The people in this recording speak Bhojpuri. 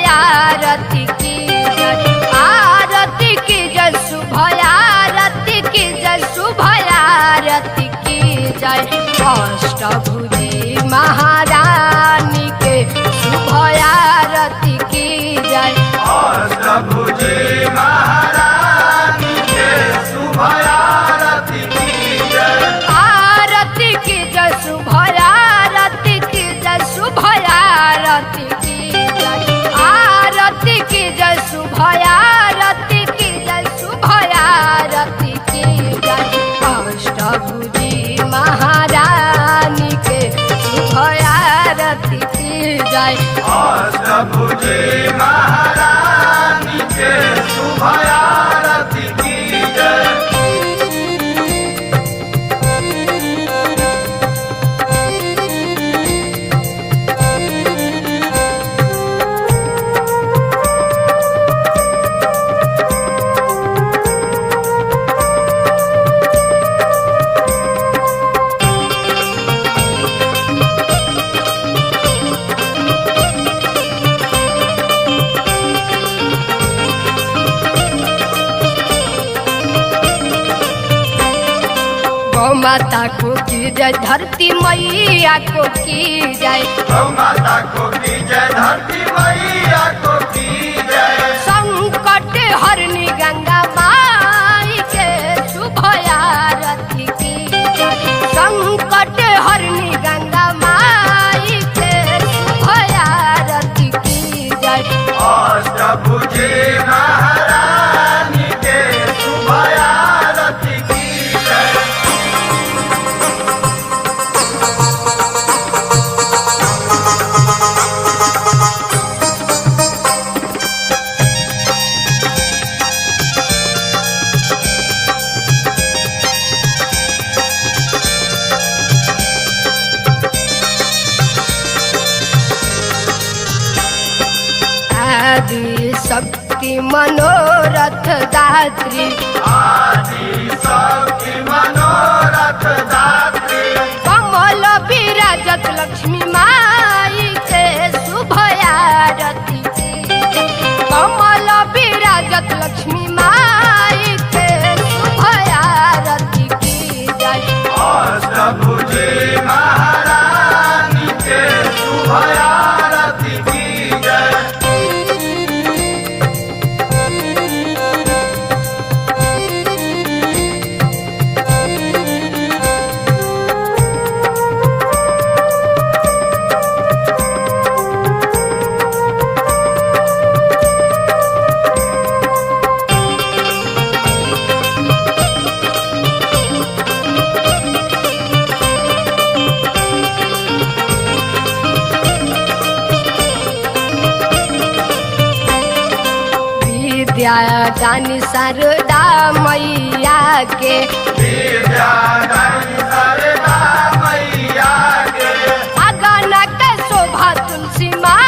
आरती की जय, आरती की जय, शुभ आरती की जय, शुभ आरती की जय। अष्टभुजी महारानी के शुभ आरती की जय, अष्टभुजी महारानी के शुभ आरती की जय, आरती की जय, शुभ आरती की जय, शुभ आरती की जय, आरती की जय, शुभ आरती की जय, शुभ आरती की जय। अष्टभुजी महारानी के शुभ आरती की जय, अष्टभुजी महारानी के शुभ आरती की जय। गौ माता को की जय, धरती मैया को की जय, गौ माता को की जय, धरती मैया को की जय, संकट हरनी गंगा माई के शुभ आरती की जय, संकट हरनी गंगा माई के शुभ आरती की जय। अष्टभुजी महारानी के शुभ आरती की जय। आदि शक्ति मनोरथ दात्री, आदि शक्ति मनोरथ दात्री, कमल विराजत लक्ष्मी माई के शुभ आरती की जय, कमल विराजत लक्ष्मी माई के शुभ आरती की जय। अष्टभुजी महारानी के शुभ आरती की जय। विद्या दानी शारदा मैया के, विद्या दानी शारदा मैया के, अगन के शोभा तुलसी माँ